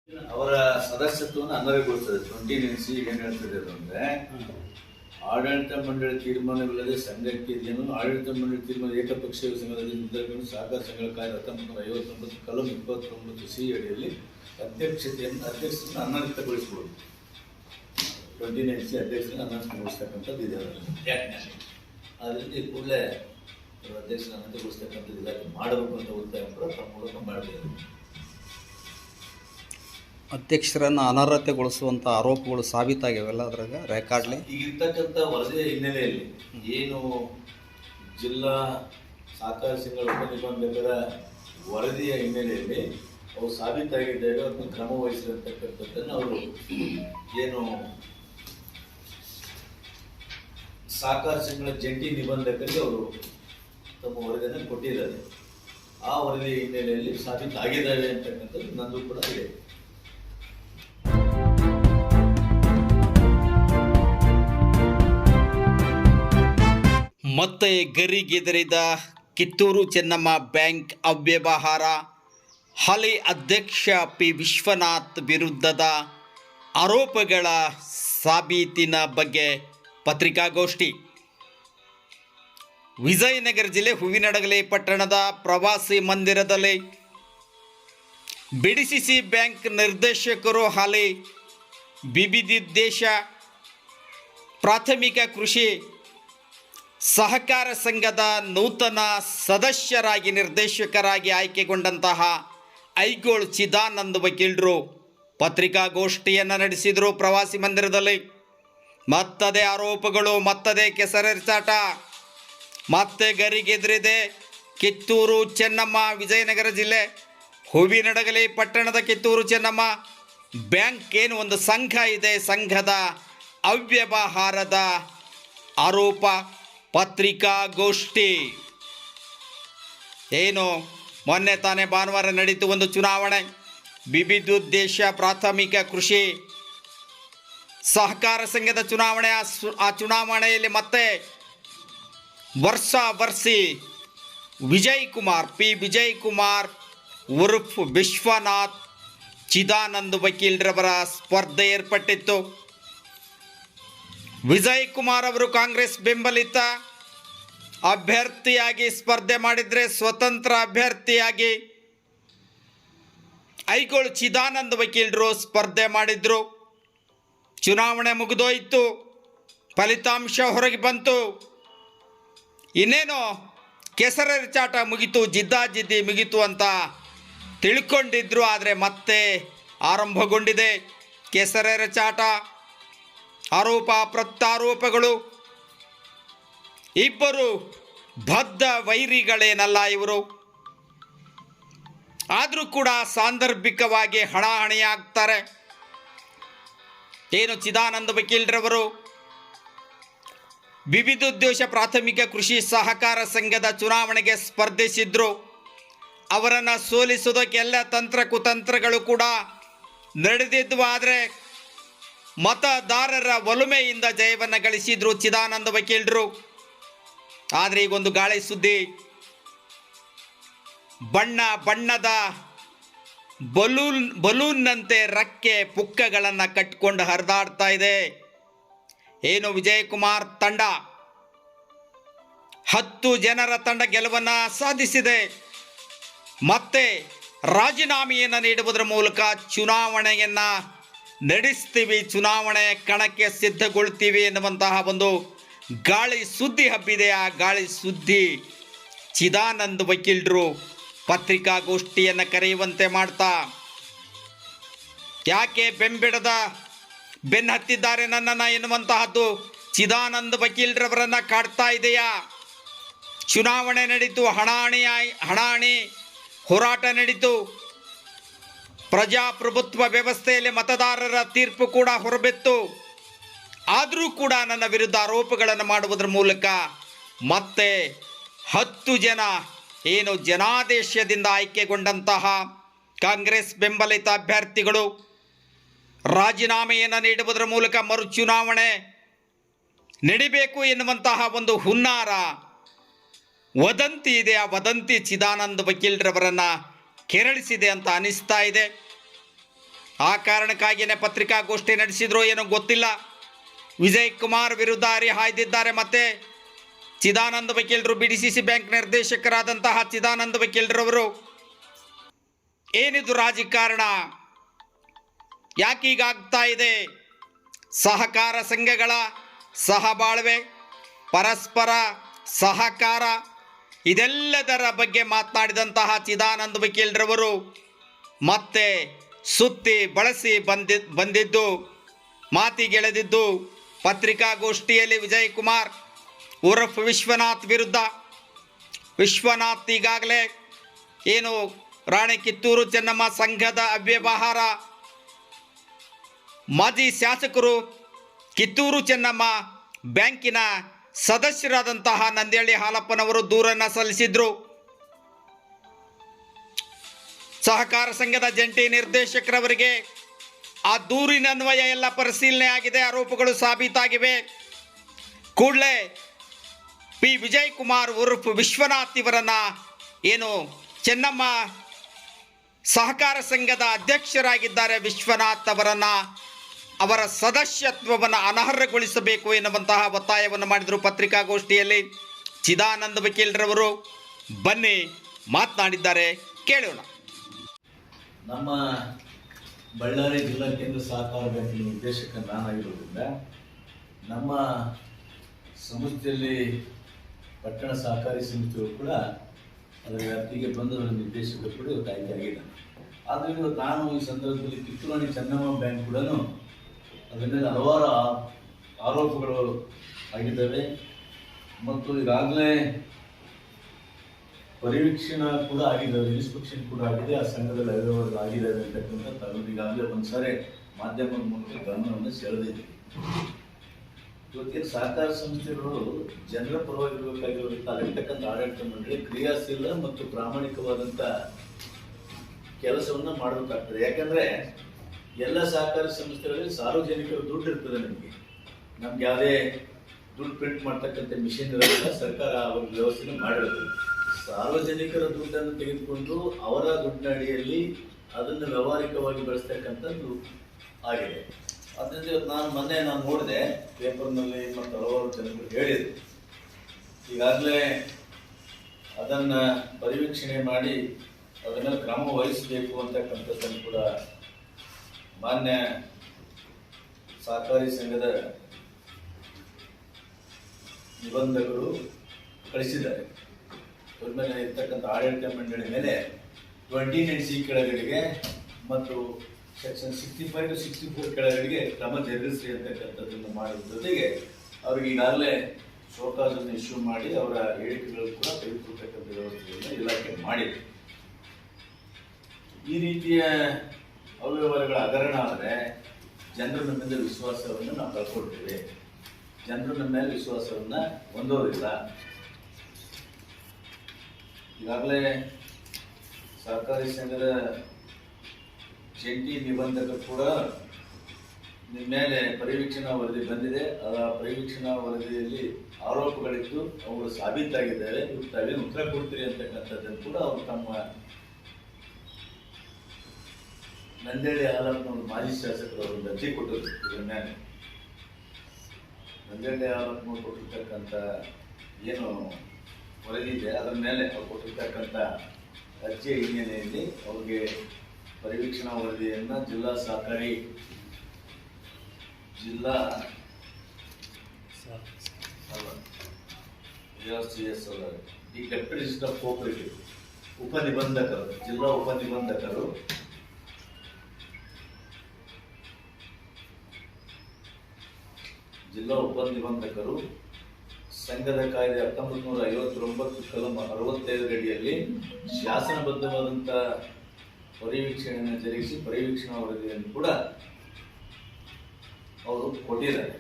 ಅವರ ಸದಸ್ಯತ್ವವನ್ನು ಅನರ್ಹಗೊಳಿಸ್ತದೆ. 29C ಏನು ಹೇಳ್ತದೆ ಅಂದರೆ, ಆಡಳಿತ ಮಂಡಳಿ ತೀರ್ಮಾನವಿಲ್ಲದೆ ಸಂಘಕ್ಕೆ ಇದೆಯನ್ನು ಆಡಳಿತ ಮಂಡಳಿ ತೀರ್ಮಾನ ಏಕಪಕ್ಷೀಯ ಸಂಘದಲ್ಲಿ ನಿರ್ಧಾರಗಳನ್ನು ಸಹಕಾರ ಸಂಘಗಳ ಕಾಯ್ದೆ 1959 ಕಲಂ 29C ಅಡಿಯಲ್ಲಿ ಅಧ್ಯಕ್ಷರನ್ನು ಅನರ್ಹಗೊಳಿಸಬಹುದು. 29C ಅಧ್ಯಕ್ಷರನ್ನು ಅನರ್ಹಗೊಳಿಸ್ತಕ್ಕಂಥದ್ದು ಇದೆ ಅದರಲ್ಲಿ ಕೂಡಲೇ ಅಧ್ಯಕ್ಷರನ್ನು ಅನರ್ಹಗೊಳಿಸ್ತಕ್ಕಂಥದ್ದು ಇಲಾಖೆ ಮಾಡಬೇಕು ಅಂತ ಒತ್ತಾಯ ಕೂಡ ತಮ್ಮ ಮೂಲಕ ಮಾಡಬೇಕು. ಅಧ್ಯಕ್ಷರನ್ನು ಅನರ್ಹತೆಗೊಳಿಸುವಂಥ ಆರೋಪಗಳು ಸಾಬೀತಾಗ್ಯಾವೆಲ್ಲ ಅದ್ರಾಗ ರೆಕಾರ್ಡ್ಲಿ ಈಗಿರ್ತಕ್ಕಂಥ ವರದಿಯ ಹಿನ್ನೆಲೆಯಲ್ಲಿ ಏನು ಜಿಲ್ಲಾ ಸಹಕಾರ ಸಂಘಗಳ ಉಪನಿಬಂಧಕರ ವರದಿಯ ಹಿನ್ನೆಲೆಯಲ್ಲಿ ಅವು ಸಾಬೀತಾಗಿದ್ದಾಗ ಅದನ್ನು ಕ್ರಮ ವಹಿಸಿರತಕ್ಕಂಥದ್ದನ್ನು ಅವರು ಏನು ಸಹಕಾರ ಸಂಘಗಳ ಜಂಟಿ ನಿಬಂಧಕರಿಗೆ ಅವರು ತಮ್ಮ ವರದಿಯನ್ನು ಕೊಟ್ಟಿದ್ದಾರೆ. ಆ ವರದಿಯ ಹಿನ್ನೆಲೆಯಲ್ಲಿ ಸಾಬೀತಾಗಿದ್ದಾವೆ ಅಂತಕ್ಕಂಥದ್ದು ನಂದು ಕೂಡ ಇದೆ. ಮತ್ತೆ ಗರಿಗೆದರಿದ ಕಿತ್ತೂರು ಚೆನ್ನಮ್ಮ ಬ್ಯಾಂಕ್ ಅವ್ಯವಹಾರ, ಹಾಲಿ ಅಧ್ಯಕ್ಷ ಪಿ ವಿಶ್ವನಾಥ್ ವಿರುದ್ಧದ ಆರೋಪಗಳ ಸಾಬೀತಿನ ಬಗ್ಗೆ ಪತ್ರಿಕಾಗೋಷ್ಠಿ. ವಿಜಯನಗರ ಜಿಲ್ಲೆ ಹೂವಿನಡಗಲಿ ಪಟ್ಟಣದ ಪ್ರವಾಸಿ ಮಂದಿರದಲ್ಲಿ ಬಿಡಿಸಿಸಿ ಬ್ಯಾಂಕ್ ನಿರ್ದೇಶಕರು ಹಾಲಿ ವಿವಿಧೋದ್ದೇಶ ಪ್ರಾಥಮಿಕ ಕೃಷಿ ಸಹಕಾರ ಸಂಘದ ನೂತನ ಸದಸ್ಯರಾಗಿ ನಿರ್ದೇಶಕರಾಗಿ ಆಯ್ಕೆಗೊಂಡಂತಹ ಐಗೋಳ್ ಚಿದಾನಂದ್ ವಕೀಲರು ಪತ್ರಿಕಾಗೋಷ್ಠಿಯನ್ನು ನಡೆಸಿದರು ಪ್ರವಾಸಿ ಮಂದಿರದಲ್ಲಿ. ಮತ್ತದೇ ಆರೋಪಗಳು, ಮತ್ತದೇ ಕೆಸರೆರಚಾಟ, ಮತ್ತೆ ಗರಿಗೆದರಿದೆ ಕಿತ್ತೂರು ಚೆನ್ನಮ್ಮ. ವಿಜಯನಗರ ಜಿಲ್ಲೆ ಹೂವಿನಡಗಲಿ ಪಟ್ಟಣದ ಕಿತ್ತೂರು ಚೆನ್ನಮ್ಮ ಬ್ಯಾಂಕ್ ಏನು ಒಂದು ಸಂಘ ಇದೆ, ಸಂಘದ ಅವ್ಯವಹಾರದ ಆರೋಪ. ಪತ್ರಿಕಾಗೋಷ್ಠಿ ಏನು ಮೊನ್ನೆ ತಾನೇ ಭಾನುವಾರ ನಡೀತು ಒಂದು ಚುನಾವಣೆ, ವಿವಿಧೋದ್ದೇಶ ಪ್ರಾಥಮಿಕ ಕೃಷಿ ಸಹಕಾರ ಸಂಘದ ಚುನಾವಣೆ. ಆ ಚುನಾವಣೆಯಲ್ಲಿ ಮತ್ತೆ ವರ್ಷಿ ವಿಜಯ್ ಕುಮಾರ್ ಉರ್ಫ್ ವಿಶ್ವನಾಥ್ ಚಿದಾನಂದ್ ವಕೀಲರವರ ಸ್ಪರ್ಧೆ ಏರ್ಪಟ್ಟಿತ್ತು. ವಿಜಯ್ ಕುಮಾರ್ ಅವರು ಕಾಂಗ್ರೆಸ್ ಬೆಂಬಲಿತ ಅಭ್ಯರ್ಥಿಯಾಗಿ ಸ್ಪರ್ಧೆ ಮಾಡಿದರೆ, ಸ್ವತಂತ್ರ ಅಭ್ಯರ್ಥಿಯಾಗಿ ಐಗೋಳ್ ಚಿದಾನಂದ್ ವಕೀಲರು ಸ್ಪರ್ಧೆ ಮಾಡಿದರು. ಚುನಾವಣೆ ಮುಗಿದೋಯ್ತು, ಫಲಿತಾಂಶ ಹೊರಗೆ ಬಂತು, ಇನ್ನೇನೋ ಕೆಸರೆರಚಾಟ ಮುಗಿತು, ಜಿದ್ದಾಜಿದ್ದಿ ಮುಗಿತು ಅಂತ ತಿಳ್ಕೊಂಡಿದ್ರು. ಆದರೆ ಮತ್ತೆ ಆರಂಭಗೊಂಡಿದೆ ಕೆಸರೆರಚಾಟ, ಆರೋಪ ಪ್ರತ್ಯಾರೋಪಗಳು. ಇಬ್ಬರು ಬದ್ಧ ವೈರಿಗಳೇನಲ್ಲ ಇವರು, ಆದರೂ ಕೂಡ ಸಾಂದರ್ಭಿಕವಾಗಿ ಹಣಾಹಣಿಯಾಗ್ತಾರೆ. ಏನು ಚಿದಾನಂದ ವಕೀಲರವರು ವಿವಿಧೋದ್ದೇಶ ಪ್ರಾಥಮಿಕ ಕೃಷಿ ಸಹಕಾರ ಸಂಘದ ಚುನಾವಣೆಗೆ ಸ್ಪರ್ಧಿಸಿದ್ರು. ಅವರನ್ನು ಸೋಲಿಸೋದಕ್ಕೆ ಎಲ್ಲ ತಂತ್ರ ಕುತಂತ್ರಗಳು ಕೂಡ ನಡೆದಿದ್ವು. ಆದರೆ ಮತದಾರರ ಒಲುಮೆಯಿಂದ ಜಯವನ್ನು ಗಳಿಸಿದ್ರು ಚಿದಾನಂದ ವಕೀಲರು. ಆದರೆ ಈಗೊಂದು ಗಾಳಿ ಸುದ್ದಿ, ಬಣ್ಣದ ಬಲೂನ್ನಂತೆ ರಕ್ಕೆ ಪುಕ್ಕಗಳನ್ನು ಕಟ್ಟಿಕೊಂಡು ಹರಿದಾಡ್ತಾ ಇದೆ. ಏನು ವಿಜಯಕುಮಾರ್ ತಂಡ 10 ಜನರ ತಂಡ ಗೆಲುವನ್ನು ಸಾಧಿಸಿದೆ. ಮತ್ತೆ ರಾಜೀನಾಮೆಯನ್ನು ನೀಡುವುದರ ಮೂಲಕ ಚುನಾವಣೆಯನ್ನು ನಡೆಸ್ತೀವಿ, ಚುನಾವಣೆ ಕಣಕ್ಕೆ ಸಿದ್ಧಗೊಳ್ತೀವಿ ಎನ್ನುವಂತಹ ಒಂದು ಗಾಳಿ ಸುದ್ದಿ ಹಬ್ಬಿದೆ. ಆ ಗಾಳಿ ಸುದ್ದಿ ಚಿದಾನಂದ್ ವಕೀಲರು ಪತ್ರಿಕಾಗೋಷ್ಠಿಯನ್ನು ಕರೆಯುವಂತೆ ಮಾಡ್ತಾ, ಯಾಕೆ ಬೆನ್ನು ಹತ್ತಿದ್ದಾರೆ ನನ್ನನ್ನು ಎನ್ನುವಂತಹದ್ದು ಚಿದಾನಂದ್ ವಕೀಲರವರನ್ನು ಕಾಡ್ತಾ ಇದೆಯಾ? ಚುನಾವಣೆ ನಡೀತು, ಹಣಾಹಣಿ ಹೋರಾಟ ನಡೀತು, ಪ್ರಜಾಪ್ರಭುತ್ವ ವ್ಯವಸ್ಥೆಯಲ್ಲಿ ಮತದಾರರ ತೀರ್ಪು ಕೂಡ ಹೊರಬಿತ್ತು. ಆದರೂ ಕೂಡ ನನ್ನ ವಿರುದ್ಧ ಆರೋಪಗಳನ್ನು ಮಾಡುವುದರ ಮೂಲಕ ಮತ್ತೆ 10 ಜನ ಏನು ಜನಾದೇಶದಿಂದ ಆಯ್ಕೆಗೊಂಡಂತಹ ಕಾಂಗ್ರೆಸ್ ಬೆಂಬಲಿತ ಅಭ್ಯರ್ಥಿಗಳು ರಾಜೀನಾಮೆಯನ್ನು ನೀಡುವುದರ ಮೂಲಕ ಮರು ಚುನಾವಣೆ ನಡಿಬೇಕು ಎನ್ನುವಂತಹ ಒಂದು ಹುನ್ನಾರ ವದಂತಿ ಇದೆ. ಆ ವದಂತಿ ಚಿದಾನಂದ ವಕೀಲರವರನ್ನು ಕೆರಳಿಸಿದೆ ಅಂತ ಅನಿಸ್ತಾ ಇದೆ. ಆ ಕಾರಣಕ್ಕಾಗಿಯೇ ಪತ್ರಿಕಾಗೋಷ್ಠಿ ನಡೆಸಿದ್ರು ಏನೋ ಗೊತ್ತಿಲ್ಲ. ವಿಜಯ್ ಕುಮಾರ್ ವಿರುದ್ಧ ಹರಿಹಾಯ್ದಿದ್ದಾರೆ. ಮತ್ತೆ ಚಿದಾನಂದ ವಕೀಲರು, BDCC ಬ್ಯಾಂಕ್ ನಿರ್ದೇಶಕರಾದಂತಹ ಚಿದಾನಂದ ವಕೀಲರವರು, ಏನಿದು ರಾಜಕಾರಣ, ಯಾಕೀಗಾಗ್ತಾ ಇದೆ? ಸಹಕಾರ ಸಂಘಗಳ ಸಹಬಾಳ್ವೆ, ಪರಸ್ಪರ ಸಹಕಾರ, ಇದೆಲ್ಲದರ ಬಗ್ಗೆ ಮಾತನಾಡಿದಂತಹ ಚಿದಾನಂದ ವಕೀಲರವರು ಮತ್ತೆ ಸುತ್ತಿ ಬಳಸಿ ಬಂದಿದ್ದು, ಮಾತಿಗೆಳೆದಿದ್ದು ಪತ್ರಿಕಾಗೋಷ್ಠಿಯಲ್ಲಿ ವಿಜಯ್ ಕುಮಾರ್ ಉರ್ಫ್ ವಿಶ್ವನಾಥ್ ವಿರುದ್ಧ. ವಿಶ್ವನಾಥ್ ಈಗಾಗಲೇ ಏನು ರಾಣಿ ಕಿತ್ತೂರು ಚೆನ್ನಮ್ಮ ಸಂಘದ ಅವ್ಯವಹಾರ, ಮಾಜಿ ಶಾಸಕರು, ಕಿತ್ತೂರು ಚೆನ್ನಮ್ಮ ಬ್ಯಾಂಕಿನ ಸದಸ್ಯರಾದಂತಹ ನಂದಿಹಳ್ಳಿ ಹಾಲಪ್ಪನವರು ದೂರನ್ನು ಸಲ್ಲಿಸಿದ್ರು. ಸಹಕಾರ ಸಂಘದ ಜಂಟಿ ನಿರ್ದೇಶಕರವರಿಗೆ ಆ ದೂರಿನನ್ವಯ ಎಲ್ಲ ಪರಿಶೀಲನೆ ಆಗಿದೆ, ಆರೋಪಗಳು ಸಾಬೀತಾಗಿವೆ. ಕೂಡಲೇ ಪಿ ವಿಜಯ್ ಕುಮಾರ್ ಉರ್ಫ್ ವಿಶ್ವನಾಥ್ ಇವರನ್ನು ಏನು ಚೆನ್ನಮ್ಮ ಸಹಕಾರ ಸಂಘದ ಅಧ್ಯಕ್ಷರಾಗಿದ್ದಾರೆ ವಿಶ್ವನಾಥ್ ಅವರ ಸದಸ್ಯತ್ವವನ್ನು ಅನರ್ಹಗೊಳಿಸಬೇಕು ಎನ್ನುವಂತಹ ಒತ್ತಾಯವನ್ನು ಮಾಡಿದರು ಪತ್ರಿಕಾಗೋಷ್ಠಿಯಲ್ಲಿ. ಚಿದಾನಂದ ವಕೀಲರವರು ಬನ್ನಿ ಮಾತನಾಡಿದ್ದಾರೆ, ಕೇಳೋಣ. ನಮ್ಮ ಬಳ್ಳಾರಿ ಜಿಲ್ಲಾ ಕೇಂದ್ರ ಸಹಕಾರ ಬ್ಯಾಂಕಿನ ನಿರ್ದೇಶಕ ನಾನಾಗಿರೋದ್ರಿಂದ ನಮ್ಮ ಸಂಸ್ಥೆಯಲ್ಲಿ ಪಟ್ಟಣ ಸಹಕಾರಿ ಸಮಿತಿಗಳು ಕೂಡ ಅದರ ವ್ಯಾಪ್ತಿಗೆ ಬಂದು ನಿರ್ದೇಶಕರು ಕೂಡ ಇವತ್ತು ಆಯ್ಕೆಯಾಗಿದ್ದಾನೆ. ಆದರೆ ಇವತ್ತು ನಾನು ಈ ಸಂದರ್ಭದಲ್ಲಿ ಕಿತ್ತೂರಾಣಿ ಚೆನ್ನಮ್ಮ ಬ್ಯಾಂಕ್ ಕೂಡ ಅದರ ಮೇಲೆ ಹಲವಾರು ಆರೋಪಗಳು ಆಗಿದ್ದಾವೆ ಮತ್ತು ಈಗಾಗಲೇ ಪರಿವೀಕ್ಷಣೆ ಕೂಡ ಆಗಿದ್ದಾವೆ, ಇನ್ಸ್ಪೆಕ್ಷನ್ ಕೂಡ ಆಗಿದೆ, ಆ ಸಂಘದಲ್ಲಿ ಅವ್ಯವಹಾರಗಳು ಆಗಿದ್ದಾವೆ ಅಂತಕ್ಕಂಥ ತಾವು ಈಗಾಗಲೇ ಒಂದ್ಸಾರಿ ಮಾಧ್ಯಮದ ಮೂಲಕ ಗಮನವನ್ನು ಸೆಳೆದಿದ್ದೀವಿ. ಇವತ್ತೇನು ಸಹಕಾರ ಸಂಸ್ಥೆಗಳು ಜನರ ಪರವಾಗಿರಬೇಕಾಗಿರೋದಕ್ಕೆ ಅಲ್ಲಿರ್ತಕ್ಕಂಥ ಆಡಳಿತ ಮಂಡಳಿ ಕ್ರಿಯಾಶೀಲ ಮತ್ತು ಪ್ರಾಮಾಣಿಕವಾದಂಥ ಕೆಲಸವನ್ನು ಮಾಡಬೇಕಾಗ್ತದೆ. ಯಾಕಂದರೆ ಎಲ್ಲ ಸಹಕಾರಿ ಸಂಸ್ಥೆಗಳಲ್ಲಿ ಸಾರ್ವಜನಿಕರ ದುಡ್ಡು ಇರ್ತದೆ. ನಮ್ಗೆ ಯಾವುದೇ ದುಡ್ಡು ಪ್ರಿಂಟ್ ಮಾಡ್ತಕ್ಕಂಥ ಮಿಷಿನ್ ಇರೋದಿಲ್ಲ, ಸರ್ಕಾರ ಅವ್ರ ವ್ಯವಸ್ಥೆನ ಮಾಡಿರೋದು. ಸಾರ್ವಜನಿಕರ ದುಡ್ಡನ್ನು ತೆಗೆದುಕೊಂಡು ಅವರ ದುಡ್ಡಿನ ಅಡಿಯಲ್ಲಿ ಅದನ್ನು ವ್ಯಾವಹಾರಿಕವಾಗಿ ಬಳಸ್ತಕ್ಕಂಥದ್ದು ಆಗಿದೆ. ಅದರಿಂದ ಮೊನ್ನೆ ನಾನು ನೋಡಿದೆ ಪೇಪರ್ನಲ್ಲಿ ಮತ್ತು ಹಲವಾರು ಜನರು ಹೇಳಿದರು. ಈಗಾಗಲೇ ಅದನ್ನು ಪರಿವೀಕ್ಷಣೆ ಮಾಡಿ ಅದರ ಮೇಲೆ ಕ್ರಮ ವಹಿಸಬೇಕು ಅಂತಕ್ಕಂಥದ್ದನ್ನು ಕೂಡ ಮಾನ್ಯ ಸಹಕಾರಿ ಸಂಘದ ನಿಬಂಧಕರು ಕಳಿಸಿದ್ದಾರೆ. ಅವ್ರ ಮೇಲೆ ಇರ್ತಕ್ಕಂಥ ಆಡಳಿತ ಮಂಡಳಿ ಮೇಲೆ 29C ಕೆಳಗಡೆಗೆ ಮತ್ತು ಸೆಕ್ಷನ್ 65 to 64 ಕೆಳಗಡೆಗೆ ಕ್ರಮ ಜರುಗಿಸಿ ಅಂತಕ್ಕಂಥದ್ದನ್ನು ಮಾಡುವ ಜೊತೆಗೆ ಅವ್ರಿಗೆ ಈಗಾಗಲೇ ಶೋಕಾಸನ್ನು ಇಶ್ಯೂ ಮಾಡಿ ಅವರ ಹೇಳಿಕೆಗಳು ಕೂಡ ತೆಗೆದುಕೊಳ್ತಕ್ಕಂಥ ವ್ಯವಸ್ಥೆಯನ್ನು ಇಲಾಖೆ ಮಾಡಿದೆ. ಈ ರೀತಿಯ ಅವ್ಯವಹಾರಗಳ ಹಗರಣ ಆದರೆ ಜನರು ನಮ್ಮ ಮೇಲೆ ವಿಶ್ವಾಸವನ್ನು ನಾವು ಕಳ್ಕೊಳ್ತೇವೆ. ಜನರು ನಮ್ಮ ಮೇಲೆ ವಿಶ್ವಾಸವನ್ನು ಹೊಂದೋದಿಲ್ಲ. ಈಗಾಗಲೇ ಸಹಕಾರಿ ಸಂಘದ ಜಂಟಿ ನಿಬಂಧಕರು ಕೂಡ ನಿಮ್ಮ ಮೇಲೆ ಪರಿವೀಕ್ಷಣಾ ವರದಿ ಬಂದಿದೆ. ಆ ಪರಿವೀಕ್ಷಣಾ ವರದಿಯಲ್ಲಿ ಆರೋಪಗಳಿದ್ದು ಅವರು ಸಾಬೀತಾಗಿದ್ದಾರೆ. ಇವ್ರು ತಾವೇನು ಉತ್ತರ ಕೊಡ್ತೀರಿ ಅಂತಕ್ಕಂಥದ್ದನ್ನು ಕೂಡ ಅವರು ತಮ್ಮ ನಂದಿಹಳ್ಳಿ ಹಾಲಪ್ಪನವರು ಮಾಜಿ ಶಾಸಕರು ಅವರೊಂದು ಅರ್ಜಿ ಕೊಟ್ಟರು. ಇದರ ಮೇಲೆ ನಂದಿಹಳ್ಳಿ ಹಾಲಪ್ಪನವರು ಕೊಟ್ಟಿರ್ತಕ್ಕಂಥ ಏನು ವರದಿ ಇದೆ ಅದರ ಮೇಲೆ ಅವ್ರು ಕೊಟ್ಟಿರ್ತಕ್ಕಂಥ ಅರ್ಜಿಯ ಹಿನ್ನೆಲೆಯಲ್ಲಿ ಅವ್ರಿಗೆ ಪರಿವೀಕ್ಷಣಾ ವರದಿಯನ್ನು ಜಿಲ್ಲಾ ಸಹಕಾರಿ ಈ ಡೆಪ್ಯೂಟಿ ರಿಜಿಸ್ಟರ್ ಕೋಪರೇಟಿವ್ ಉಪನಿಬಂಧಕರು, ಜಿಲ್ಲಾ ಉಪನಿಬಂಧಕರು ಸಂಘದ ಕಾಯ್ದೆ 1959 ಕಲಂ 65 ಅಡಿಯಲ್ಲಿ ಶಾಸನಬದ್ಧವಾದಂಥ ಪರಿವೀಕ್ಷಣೆಯನ್ನು ಜರುಗಿಸಿ ಪರಿವೀಕ್ಷಣಾ ವರದಿಯನ್ನು ಕೂಡ ಅವರು ಕೊಟ್ಟಿದ್ದಾರೆ.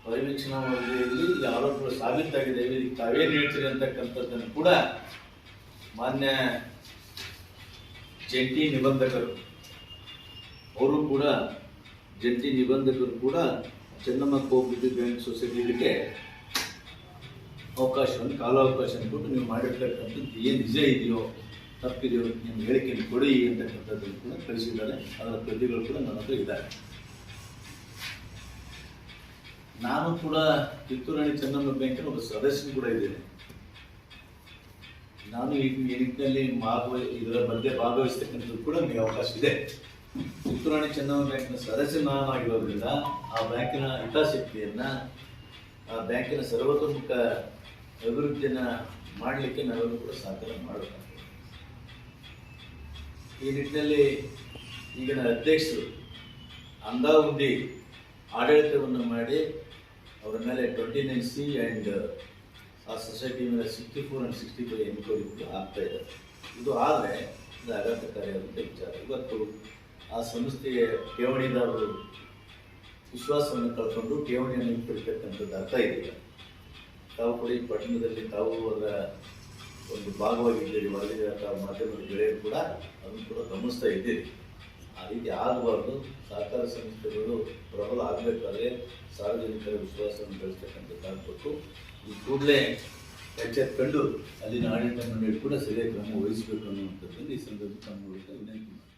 ಪರಿವೀಕ್ಷಣಾ ವರದಿಯಲ್ಲಿ ಈ ಆರೋಪಗಳು ಸಾಬೀತಾಗಿದೆ, ಇದಕ್ಕೆ ತಾವೇನು ಹೇಳ್ತೀರಿ ಅಂತಕ್ಕಂಥದ್ದನ್ನು ಕೂಡ ಮಾನ್ಯ ಜಂಟಿ ನಿಬಂಧಕರು ಕೂಡ ಚೆನ್ನಮ್ಮ ಕೋಆಪರೇಟಿವ್ ಬ್ಯಾಂಕ್ ಸೊಸೈಟಿಗೆ ಕಾಲಾವಕಾಶವನ್ನು ಕೊಟ್ಟು ನೀವು ಮಾಡಿರ್ತಕ್ಕಂಥದ್ದು ಏನು ನಿಜ ಇದೆಯೋ ತಪ್ಪಿದೆಯೋ ನಿಮ್ಮ ಹೇಳಿಕೆಯನ್ನು ಕೊಡಿ ಅಂತಕ್ಕಂಥದ್ದನ್ನು ಕೂಡ ಕಳಿಸಿದ್ದಾರೆ. ಅದರ ಪ್ರತಿಗಳು ಕೂಡ ನನ್ನ ಹತ್ರ ಇದ್ದಾರೆ. ನಾನು ಕೂಡ ಕಿತ್ತೂರು ರಾಣಿ ಚೆನ್ನಮ್ಮ ಬ್ಯಾಂಕಿನ ಒಬ್ಬ ಸದಸ್ಯನು ಕೂಡ ಇದ್ದೇನೆ. ನಾನು ಈ ನಿಟ್ಟಿನಲ್ಲಿ ಇದರ ಬಗ್ಗೆ ಭಾಗವಹಿಸ್ತಕ್ಕಂಥದ್ದು ಕೂಡ ನನಗೆ ಅವಕಾಶ ಇದೆ. ಕಿತ್ತೂರು ರಾಣಿ ಚೆನ್ನಮ್ಮ ಬ್ಯಾಂಕಿನ ಸದಸ್ಯ ನಾನಾಗಿರೋದ್ರಿಂದ ಆ ಬ್ಯಾಂಕಿನ ಹಿತಾಸಕ್ತಿಯನ್ನು, ಆ ಬ್ಯಾಂಕಿನ ಸರ್ವತೋಮುಖ ಅಭಿವೃದ್ಧಿಯನ್ನು ಮಾಡಲಿಕ್ಕೆ ನಾವೆಲ್ಲರೂ ಕೂಡ ಸಹಕಾರ ಮಾಡಬೇಕಾಗ್ತದೆ. ಈ ನಿಟ್ಟಿನಲ್ಲಿ ಈಗಿನ ಅಧ್ಯಕ್ಷರು ಅಂದಾವುಂದಿ ಆಡಳಿತವನ್ನು ಮಾಡಿ ಅವರ ಮೇಲೆ 29C ಆ್ಯಂಡ್ ಆ ಸೊಸೈಟಿ ಮೇಲೆ 64 and 65 ಎನ್ಕ್ವೈರಿ ಕೂಡ ಆಗ್ತಾ ಇದೆ. ಇದು ಆದರೆ ಇದು ಆಘಾತಕಾರಿಯಾದಂಥ ವಿಚಾರ. ಇವತ್ತು ಆ ಸಂಸ್ಥೆಯ ಠೇವಣಿದಾರರು ವಿಶ್ವಾಸವನ್ನು ಕಳ್ಕೊಂಡು ಠೇವಣಿಯನ್ನು ಹಿಂಪಡಿತಕ್ಕಂಥದ್ದು ಆಗ್ತಾ ಇದೆಯಲ್ಲ. ತಾವು ಕೂಡ ಈ ಪಟ್ಟಣದಲ್ಲಿ ತಾವು ಅದರ ಒಂದು ಭಾಗವಾಗಿದ್ದೀರಿ, ವರದಿಗಳ ತಾವು ಮಾಧ್ಯಮದ ಗೆಳೆಯರು ಕೂಡ ಅದನ್ನು ಕೂಡ ಗಮನಿಸ್ತಾ ಇದ್ದೀರಿ. ಆ ರೀತಿ ಆಗಬಾರ್ದು. ಸಹಕಾರ ಸಂಸ್ಥೆಗಳು ಪ್ರಬಲ ಆಗಬೇಕಾದ್ರೆ ಸಾರ್ವಜನಿಕರ ವಿಶ್ವಾಸವನ್ನು ಗಳಿಸ್ತಕ್ಕಂಥದ್ದು ಆಗಬೇಕು. ಈ ಕೂಡಲೇ ಎಚ್ಚೆತ್ತುಕೊಂಡು ಅಲ್ಲಿನ ಆಡಳಿತ ಮಂಡಳಿ ಕೂಡ ಸರಿಯಾಗಿ ಕ್ರಮ ವಹಿಸಬೇಕು ಅನ್ನುವಂಥದ್ದನ್ನು ಈ ಸಂದರ್ಭದಲ್ಲಿ ನಮ್ಮ ಮೂಲಕ ವಿನಂತಿ ಮಾಡ್ತೀನಿ.